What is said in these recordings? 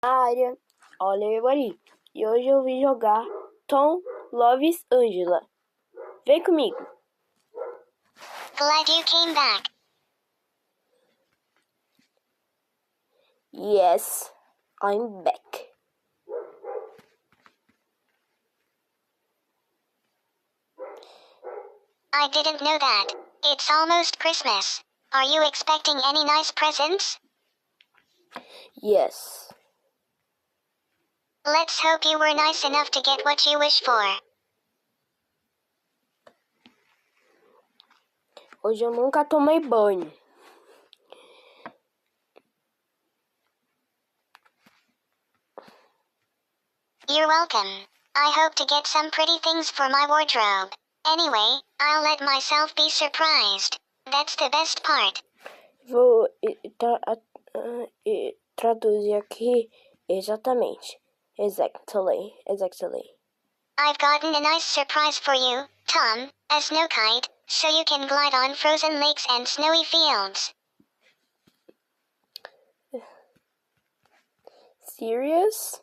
área. Olha eu ali. E hoje eu vim jogar Tom Loves Angela. Vem comigo. Glad you came back. Yes, I'm back. I didn't know that. It's almost Christmas. Are you expecting any nice presents? Yes. Let's hope you were nice enough to get what you wish for. Hoje eu nunca tomei banho. You're welcome. I hope to get some pretty things for my wardrobe. Anyway, I'll let myself be surprised. That's the best part. Vou traduzir aqui exatamente. Exactly. I've gotten a nice surprise for you, Tom, a snow kite, so you can glide on frozen lakes and snowy fields. Serious?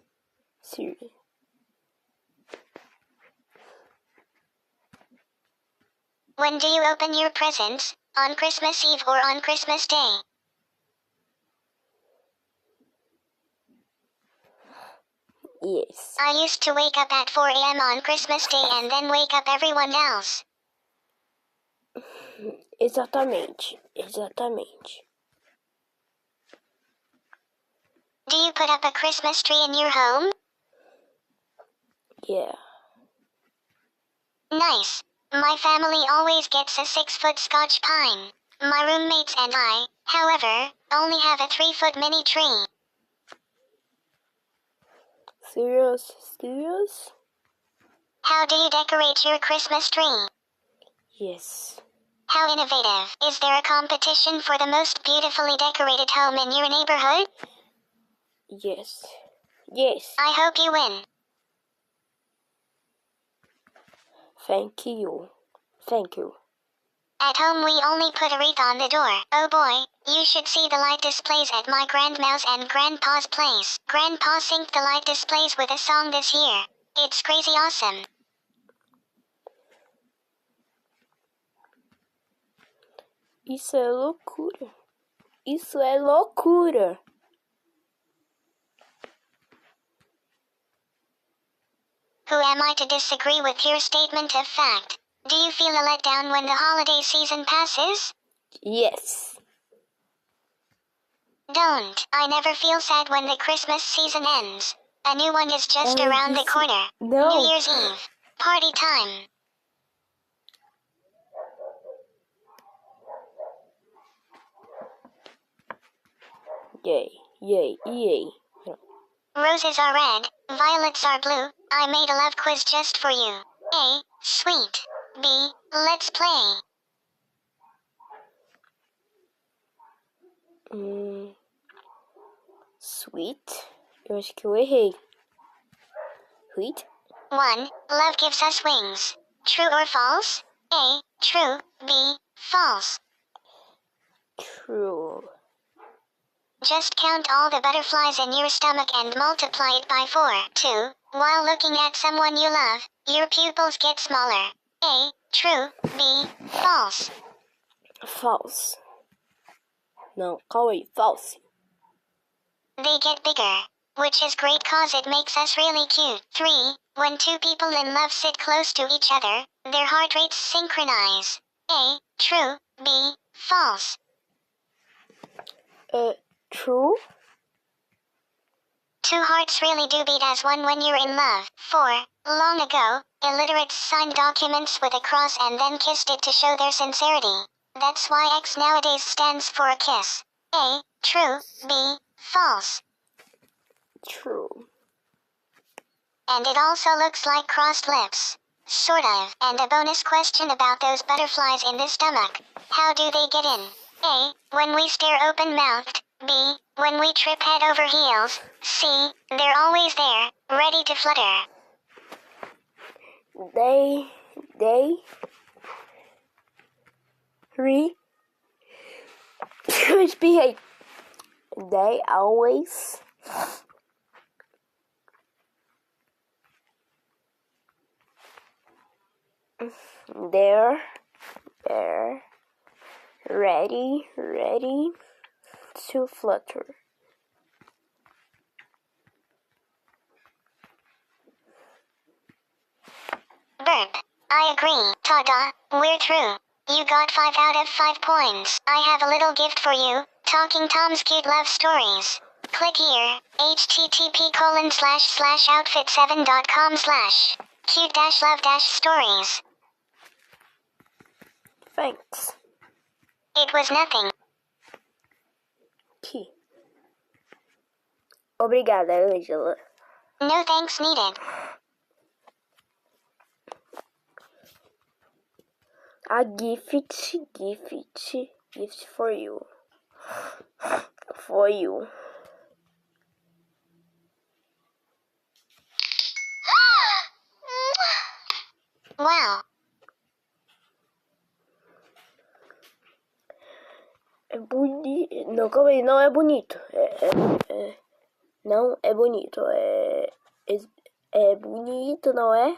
When do you open your presents? On Christmas Eve or on Christmas Day? Yes. I used to wake up at 4 a.m. on Christmas Day and then wake up everyone else. Exatamente. Do you put up a Christmas tree in your home? Yeah. Nice. My family always gets a 6-foot Scotch pine. My roommates and I, however, only have a 3-foot mini tree. Serious? How do you decorate your Christmas tree? Yes. How innovative. Is there a competition for the most beautifully decorated home in your neighborhood? Yes. I hope you win. Thank you. At home we only put a wreath on the door. Oh boy, you should see the light displays at my grandma's and grandpa's place. Grandpa synced the light displays with a song this year. It's crazy awesome. Isso é loucura. Who am I to disagree with your statement of fact? Do you feel a letdown when the holiday season passes? Yes. Don't. I never feel sad when the Christmas season ends. A new one is just around the corner. No. New Year's Eve. Party time. Yay. Roses are red, violets are blue. I made a love quiz just for you. A. Sweet. B. Let's play. Sweet? Eu acho que eu errei. Sweet? 1. Love gives us wings. True or false? A. True. B. False. True. Just count all the butterflies in your stomach and multiply it by 4. 2. While looking at someone you love, your pupils get smaller. A. True. B. False. False. Não, calma aí. False. They get bigger. Which is great cause it makes us really cute. 3. When two people in love sit close to each other, their heart rates synchronize. A. True. B. False. True? Two hearts really do beat as one when you're in love. 4. Long ago, illiterates signed documents with a cross and then kissed it to show their sincerity. That's why X nowadays stands for a kiss. A. True. B. False. True. And it also looks like crossed lips. Sort of. And a bonus question about those butterflies in the stomach. How do they get in? A. When we stare open-mouthed. B. When we trip head over heels. C. They're always there, ready to flutter. They misbehave. They always There, ready to flutter. Verb. I agree, Tada, we're through. You got 5 out of 5 points. I have a little gift for you, Talking Tom's Cute Love Stories. Click here, http://outfit7.com/cute-love-stories. Thanks. It was nothing. Aqui. Obrigada, Angela. No thanks needed. A gift for you. For you. Wow. É bonito. Não, calma aí, não é bonito. Não é bonito. É bonito, não é?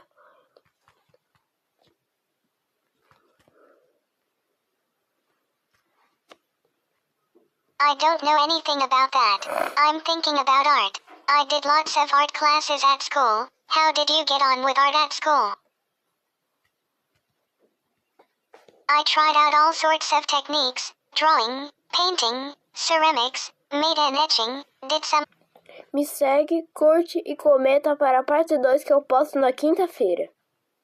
I don't know anything about that. I'm thinking about art. I did lots of art classes at school. How did you get on with art at school? I tried out all sorts of techniques, drawing, painting, ceramics, made an etching, did some... Me segue, curte e comenta para a parte 2 que eu posto na quinta-feira.